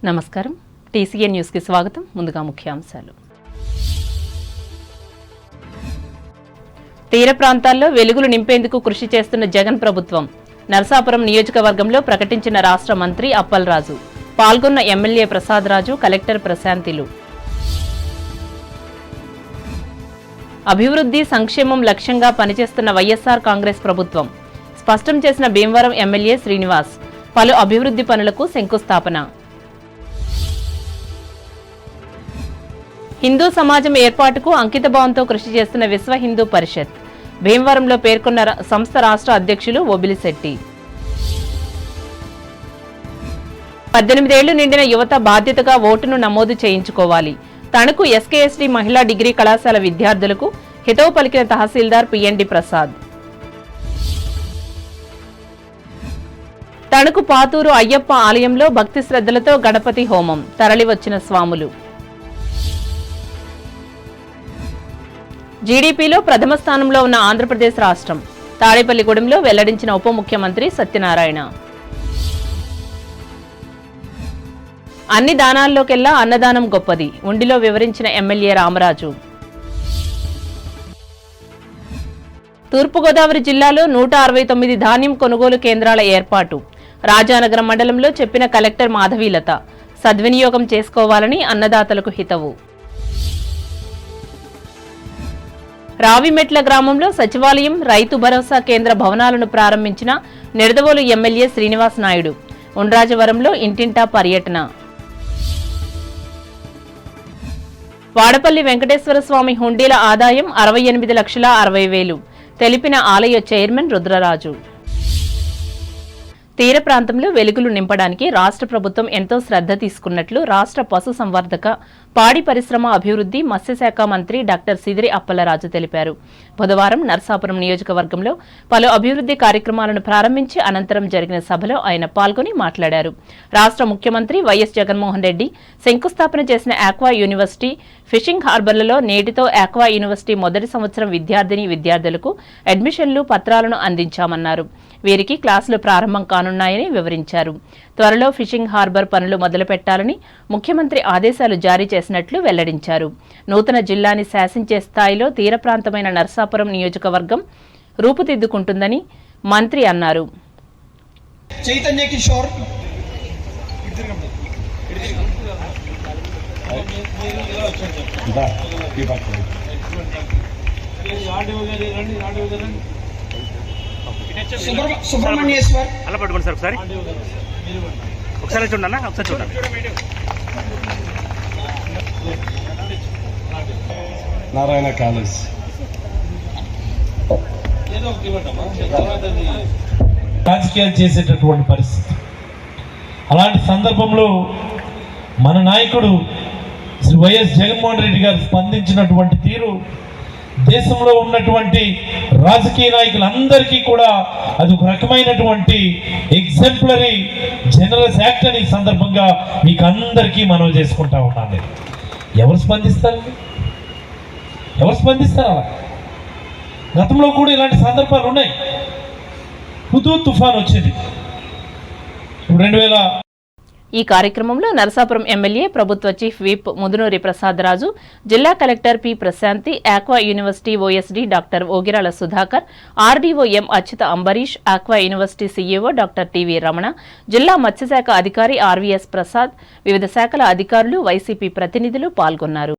నమస్కారం TCN news కి స్వాగతం ముందుగా ముఖ్యాంశాలు తీర ప్రాంతాల్లో వెలుగులు నింపేందుకు కృషి చేస్తున్న జగన్ ప్రభుత్వం నరసాపురం నియోజకవర్గంలో ప్రకటించిన రాష్ట్ర మంత్రి అప్పలరాజు పాల్గొన్న ఎమ్మెల్యే ప్రసాద్ రాజు కలెక్టర్ ప్రశాంతిలు అభివృద్ధి సంక్షేమం లక్ష్యంగా పనిచేస్తున్న వైఎస్ఆర్ కాంగ్రెస్ ప్రభుత్వం స్పష్టం చేసిన భీమవరం ఎమ్మెల్యే శ్రీనివాస్ పలు అభివృద్ధి పనులకు శంకుస్థాపన హిందూ సమాజం ఏర్పాటుకు అంకితభావంతో కృషి చేస్తున్న విశ్వ హిందూ పరిషత్ భీమవరంలో పేర్కొన్న సంస్థ రాష్ట్ర అధ్యక్షులు ఒబిలిశెట్టి 18 ఏళ్లు నిండిన యువత బాధ్యతగా ఓటును నమోదు చేయించుకోవాలి తణుకు ఎస్కేఎస్టీ మహిళా డిగ్రీ కళాశాల విద్యార్థులకు హితవు పలికిన తహసీల్దార్ పిఎన్డి ప్రసాద్ తణుకు పాతూరు అయ్యప్ప ఆలయంలో భక్తి శ్రద్ధలతో గణపతి హోమం తరలివచ్చిన స్వాములు జీడీపీలో ప్రథమ స్థానంలో ఉన్న ఆంధ్రప్రదేశ్ రాష్ట్రం తాడేపల్లిగూడెంలో వెల్లడించిన ఉప ముఖ్యమంత్రి సత్యనారాయణ అన్ని దానాల్లోకెల్లా అన్నదానం గొప్పది ఉండిలో వివరించిన ఎమ్మెల్యే రామరాజు తూర్పుగోదావరి జిల్లాలో 169 ధాన్యం కొనుగోలు కేంద్రాల ఏర్పాటు రాజానగరం మండలంలో చెప్పిన కలెక్టర్ మాధవీలత సద్వినియోగం చేసుకోవాలని అన్నదాతలకు హితవు రావిమెట్ల గ్రామంలో సచివాలయం రైతు భరోసా కేంద్ర భవనాలను ప్రారంభించిన నిడదవోలు ఎమ్మెల్యే శ్రీనివాస్ నాయుడు ఉండ్రాజవరంలో ఇంటింటా పర్యటన వాడపల్లి వెంకటేశ్వర స్వామి హుండీల ఆదాయం 68,60,000 తెలిపిన ఆలయ చైర్మన్ రుద్రరాజు తీర ప్రాంతంలో వెలుగులు నింపడానికి రాష్ట్ర ప్రభుత్వం ఎంతో శ్రద్ధ తీసుకున్నట్లు రాష్ట్ర పశుసంవర్ధక పాడి పరిశ్రమ అభివృద్ధి మత్స్యశాఖ మంత్రి డాక్టర్ సిదిరి అప్పలరాజు తెలిపారు బుధవారం నరసాపురం నియోజకవర్గంలో పలు అభివృద్ధి కార్యక్రమాలను ప్రారంభించి అనంతరం జరిగిన సభలో ఆయన పాల్గొని మాట్లాడారు రాష్ట్ర ముఖ్యమంత్రి వైఎస్ జగన్మోహన్ రెడ్డి శంకుస్థాపన చేసిన ఆక్వా యూనివర్సిటీ ఫిషింగ్ హార్బర్లలో నేటితో ఆక్వా యూనివర్సిటీ మొదటి సంవత్సరం విద్యార్థులకు అడ్మిషన్లు పత్రాలను అందించామన్నారు వీరికి క్లాసులు ప్రారంభం కానున్నాయని వివరించారు త్వరలో ఫిషింగ్ హార్బర్ పనులు మొదలుపెట్టాలని ముఖ్యమంత్రి ఆదేశాలు జారీ చేసినట్లు వెల్లడించారు నూతన జిల్లాని శాసించే స్థాయిలో తీర ప్రాంతమైన నరసాపురం నియోజకవర్గం రూపుదిద్దుకుంటుందని మంత్రి అన్నారు చైతన్య కిషోర్ సుబ్రహ్మణ్యేశ్వర్ అలా పట్టుకోండి సార్ ఒకసారి చూడండి ఒకసారి చూడండి నారాయణ కాలేజ్ రాజకీయాలు చేసేటటువంటి పరిస్థితి అలాంటి సందర్భంలో మన నాయకుడు శ్రీ వైఎస్ జగన్మోహన్ రెడ్డి గారు స్పందించినటువంటి తీరు దేశంలో ఉన్నటువంటి రాజకీయ నాయకులందరికీ కూడా అది ఒక రకమైనటువంటి ఎగ్జాంపులరీ జనరల్స్ యాక్ట్ అని సందర్భంగా మీకు అందరికీ మనవి చేసుకుంటా ఉన్నాను ఎవరు స్పందిస్తారండి ఎవరు స్పందిస్తారు అలా గతంలో కూడా ఇలాంటి సందర్భాలు ఉన్నాయి హుదూద్ తుఫాన్ వచ్చింది 2000 ఈ కార్యక్రమంలో నరసాపురం ఎమ్మెల్యే ప్రభుత్వ చీఫ్ విప్ ముదునూరి ప్రసాద్ రాజు జిల్లా collector P Prashanti aqua university OSD doctor Ogirala Sudhakar RDO M Achyuta Ambarish aqua university CEO doctor TV Ramana జిల్లా మత్స్యశాఖ అధికారి ఆర్వీఎస్ ప్రసాద్ వివిధ శాఖల అధికారులు వైసీపీ ప్రతినిధులు పాల్గొన్నారు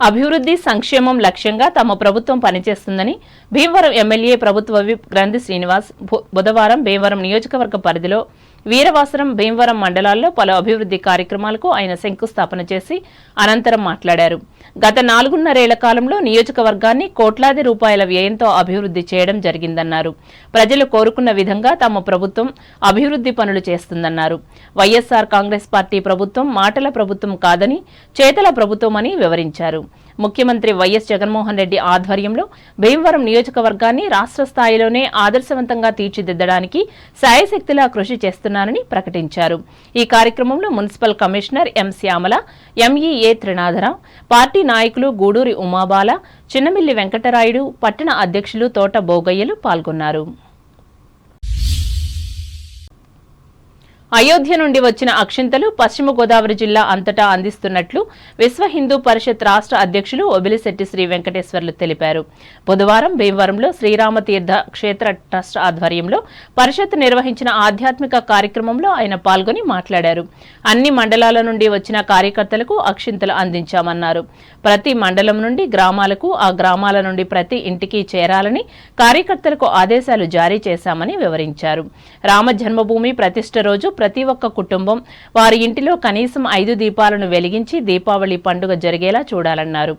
అభివృద్ధి సంక్షేమం లక్ష్యంగా తమ ప్రభుత్వం పనిచేస్తుందని భీమవరం ఎమ్మెల్యే ప్రభుత్వ విప్ గ్రంథి శ్రీనివాస్ బుధవారం భీమవరం నియోజకవర్గ పరిధిలో వీరవాసరం భీమవరం మండలాల్లో పలు అభివృద్ధి కార్యక్రమాలకు ఆయన శంకుస్థాపన చేసి అనంతరం మాట్లాడారు గత 4.5 ఏళ్ల కాలంలో నియోజకవర్గాన్ని కోట్లాది రూపాయల వ్యయంతో అభివృద్ధి చేయడం జరిగిందన్నారు ప్రజలు కోరుకున్న విధంగా తమ ప్రభుత్వం అభివృద్ధి పనులు చేస్తుందన్నారు వైఎస్ఆర్ కాంగ్రెస్ పార్టీ ప్రభుత్వం మాటల ప్రభుత్వం కాదని చేతల ప్రభుత్వమని వివరించారు ముఖ్యమంత్రి వైఎస్ జగన్మోహన్ రెడ్డి ఆధ్వర్యంలో భీమవరం నియోజకవర్గాన్ని రాష్ట్ర స్థాయిలోనే ఆదర్శవంతంగా తీర్చిదిద్దడానికి శాయశక్తిలా కృషి చేస్తున్నారని ప్రకటించారు ఈ కార్యక్రమంలో municipal commissioner M Shyamala MEA Trinatha Rao party నాయకులు గూడూరి ఉమాబాల చిన్నమిల్లి వెంకటరాయుడు పట్టణ అధ్యక్షులు తోట బోగయ్యలు పాల్గొన్నారు అయోధ్య నుండి వచ్చిన అక్షింతలు పశ్చిమ గోదావరి జిల్లా అంతటా అందిస్తున్నట్లు విశ్వ హిందూ పరిషత్ రాష్ట్ర అధ్యక్షులు ఒబిలిశెట్టి శ్రీ వెంకటేశ్వర్లు తెలిపారు. బుధవారం భీమవరంలో శ్రీరామతీర్థ క్షేత్ర ట్రస్ట్ ఆధ్వర్యంలో పరిషత్ నిర్వహించిన ఆధ్యాత్మిక కార్యక్రమంలో ఆయన పాల్గొని మాట్లాడారు. అన్ని మండలాల నుండి వచ్చిన కార్యకర్తలకు అక్షింతలు అందించామన్నారు. ప్రతి మండలం నుండి గ్రామాలకు, ఆ గ్రామాల నుండి ప్రతి ఇంటికి చేరాలని కార్యకర్తలకు ఆదేశాలు జారీ చేశామని వివరించారు. రామ జన్మభూమి ప్రతిష్ఠ రోజు ప్రతి ఒక్క కుటుంబం వారి ఇంటిలో కనీసం 5 దీపాలను వెలిగించి దీపావళి పండుగ జరిగేలా చూడాలన్నారు.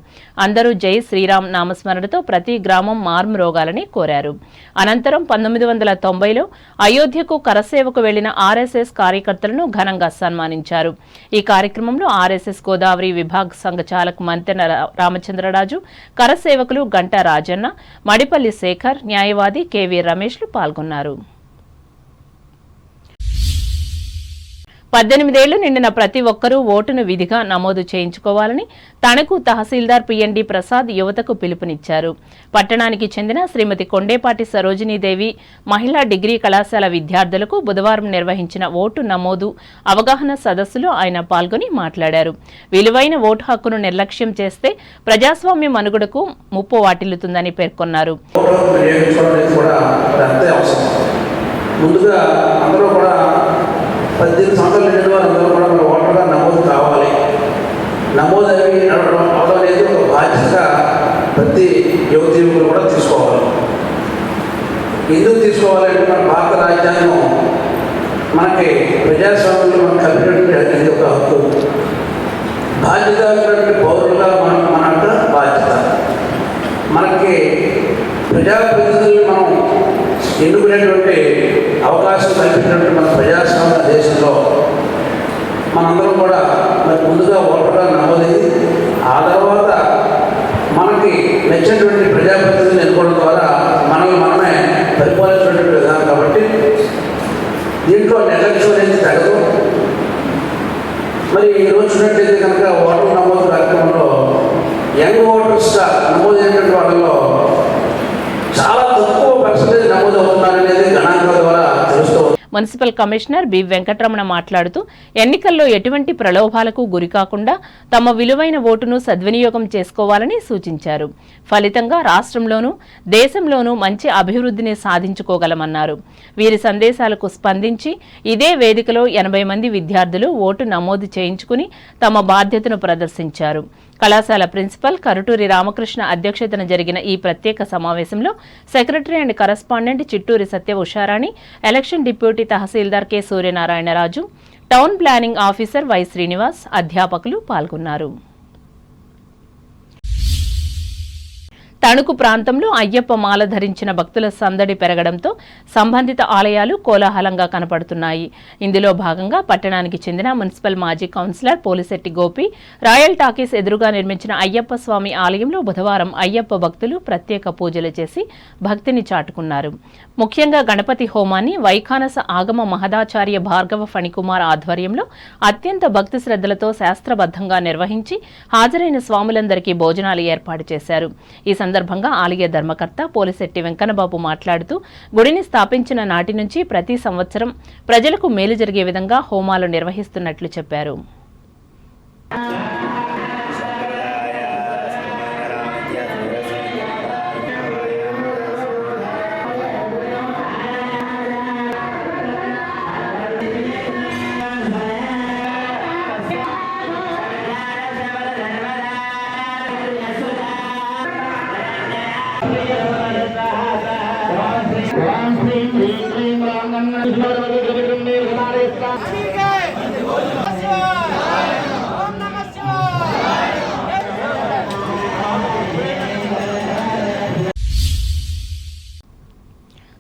అందరూ జై శ్రీరామ్ నామస్మరణతో ప్రతి గ్రామం మార్మరోగాలని కోరారు. అనంతరం 1990లో అయోధ్యకు కరసేవకు వెళ్లిన ఆర్ఎస్ఎస్ కార్యకర్తలను ఘనంగా సన్మానించారు. ఈ కార్యక్రమంలో ఆర్ఎస్ఎస్ గోదావరి విభాగ్ సంఘ చాలక్ మంతెన రామచంద్రరాజు, కరసేవకులు గంటా రాజన్న, మడిపల్లి శేఖర్, న్యాయవాది కెవి రమేష్లు పాల్గొన్నారు. 18 ఏళ్లు నిండిన ప్రతి ఒక్కరూ ఓటును విధిగా నమోదు చేయించుకోవాలని తణుకు తహసీల్దార్ పిఎన్డి ప్రసాద్ యువతకు పిలుపునిచ్చారు. పట్టణానికి చెందిన శ్రీమతి కొండేపాటి సరోజినీదేవి మహిళా డిగ్రీ కళాశాల విద్యార్థులకు బుధవారం నిర్వహించిన ఓటు నమోదు అవగాహన సదస్సులో ఆయన పాల్గొని మాట్లాడారు. విలువైన ఓటు హక్కును నిర్లక్ష్యం చేస్తే ప్రజాస్వామ్య మనుగడకు ముప్పు వాటిల్లుతుందని పేర్కొన్నారు. ముందుగా అందరూ కూడా 18 సంవత్సరాలు నిండిన వారు అందరూ కూడా మన ఓటర్గా నమోదు కావాలి. నమోదు అవడం అనేది ఒక బాధ్యతగా ప్రతి యువకులు కూడా తీసుకోవాలి. ఎందుకు తీసుకోవాలంటే మన భారత రాజ్యాంగం మనకి ప్రజాస్వామ్యంలో మనకు కల్పించినటువంటి ఒక హక్కు. బాధ్యత పౌరులుగా మన బాధ్యత. మనకి ప్రజాప్రతినిధులను మనం ఎన్నుకునేటువంటి అవకాశం కల్పించినటువంటి మన ప్రజాస్వామ్య దేశంలో మనందరం కూడా మరి ముందుగా ఓటర్గా నమోదైంది. ఆ తర్వాత మనకి నచ్చినటువంటి ప్రజాప్రతినిధులను ఎన్నుకోవడం ద్వారా మనల్ని మనమే పరిపాలించినటువంటి విధానం. కాబట్టి దీంట్లో నిర్లక్ష్యం అనేది తగదు. మరి ఈరోజు చూసినట్లయితే కనుక ఓటర్ నమోదు కార్యక్రమంలో యంగ్ ఓటర్స్గా నమోదైనటువంటి వాళ్ళలో చాలా తక్కువ పర్సెంటేజ్ నమోదు అవుతున్నారనేది గణాంకాల ద్వారా తెలుస్తూ. మున్సిపల్ కమిషనర్ బి వెంకటరమణ మాట్లాడుతూ ఎన్నికల్లో ఎటువంటి ప్రలోభాలకు గురికాకుండా తమ విలువైన ఓటును సద్వినియోగం చేసుకోవాలని సూచించారు. ఫలితంగా రాష్ట్రంలోనూ దేశంలోనూ మంచి అభివృద్ధిని సాధించుకోగలమన్నారు. వీరి సందేశాలకు స్పందించి ఇదే వేదికలో 80 మంది విద్యార్థులు ఓటు నమోదు చేయించుకుని తమ బాధ్యతను ప్రదర్శించారు. కళాశాల ప్రిన్సిపల్ కరుటూరి రామకృష్ణ అధ్యక్షతన జరిగిన ఈ ప్రత్యేక సమావేశంలో secretary and correspondent Chitturi Satya Usharani, election deputy tahsildar K Suryanarayanaraju, town planning officer Y Srinivas, అధ్యాపకులు పాల్గొన్నారు. తణుకు ప్రాంతంలో అయ్యప్ప మాల ధరించిన భక్తుల సందడి పెరగడంతో సంబంధిత ఆలయాలు కోలాహలంగా కనపడుతున్నాయి. ఇందులో భాగంగా పట్టణానికి చెందిన మున్సిపల్ మాజీ councillor Polisetti Gopi Royal Talkies ఎదురుగా నిర్మించిన అయ్యప్ప స్వామి ఆలయంలో బుధవారం అయ్యప్ప భక్తులు ప్రత్యేక పూజలు చేసి భక్తిని చాటుకున్నారు. ముఖ్యంగా గణపతి హోమాన్ని వైఖానస ఆగమ మహదాచార్య భార్గవ ఫణికుమార్ ఆధ్వర్యంలో అత్యంత భక్తి శ్రద్ధలతో శాస్త్రబద్ధంగా నిర్వహించి హాజరైన స్వాములందరికీ భోజనాలు ఏర్పాటు చేశారు. ఈ సందర్భంగా ఆలయ ధర్మకర్త పోలిశెట్టి వెంకన్నబాబు మాట్లాడుతూ గుడిని స్థాపించిన నాటి నుంచి ప్రతి సంవత్సరం ప్రజలకు మేలు జరిగే విధంగా హోమాలు నిర్వహిస్తున్నట్లు చెప్పారు.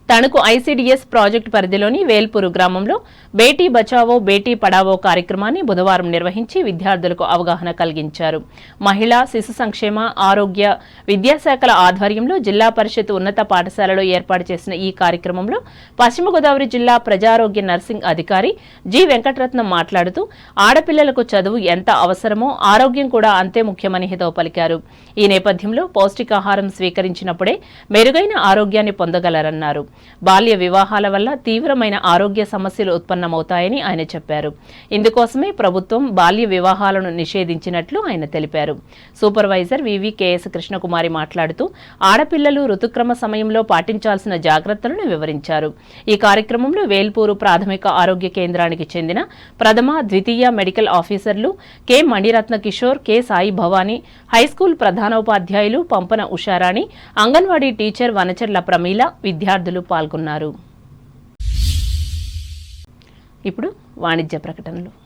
తణుకు ఐసీడీఎస్ ప్రాజెక్టు పరిధిలోని వేల్పూరు గ్రామంలో బేటీ బచావో బేటీ పడావో కార్యక్రమాన్ని బుధవారం నిర్వహించి విద్యార్థులకు అవగాహన కలిగించారు. మహిళా శిశు సంక్షేమ ఆరోగ్య విద్యాశాఖల ఆధ్వర్యంలో జిల్లా పరిషత్ ఉన్నత పాఠశాలలో ఏర్పాటు చేసిన ఈ కార్యక్రమంలో పశ్చిమ గోదావరి జిల్లా ప్రజారోగ్య నర్సింగ్ అధికారి జి వెంకటరత్నం మాట్లాడుతూ ఆడపిల్లలకు చదువు ఎంత అవసరమో ఆరోగ్యం కూడా అంతే ముఖ్యమని హితవు పలికారు. ఈ నేపథ్యంలో పౌష్టికాహారం స్వీకరించినప్పుడే మెరుగైన ఆరోగ్యాన్ని పొందగలరన్నారు. బాల్య వివాహాల వల్ల తీవ్రమైన ఆరోగ్య సమస్యలు ఉత్పన్నమవుతాయని ఆయన చెప్పారు. ఇందుకోసమే ప్రభుత్వం బాల్య వివాహాలను నిషేధించినట్లు ఆయన తెలిపారు. సూపర్వైజర్ వివికేఎస్ కృష్ణకుమారి మాట్లాడుతూ ఆడపిల్లలు ఋతుక్రమ సమయంలో పాటించాల్సిన జాగ్రత్తలను వివరించారు. ఈ కార్యక్రమంలో వేల్పూరు ప్రాథమిక ఆరోగ్య కేంద్రానికి చెందిన ప్రథమ, ద్వితీయ మెడికల్ ఆఫీసర్లు K Maniratna Kishore, K Sai Bhavani, high school ప్రధానోపాధ్యాయులు పంపన ఉషారాణి, అంగన్వాడీ టీచర్ వనచర్ల ప్రమీల, విద్యార్థులు పాల్గొన్నారు. ఇప్పుడు వాణిజ్య ప్రకటనలు.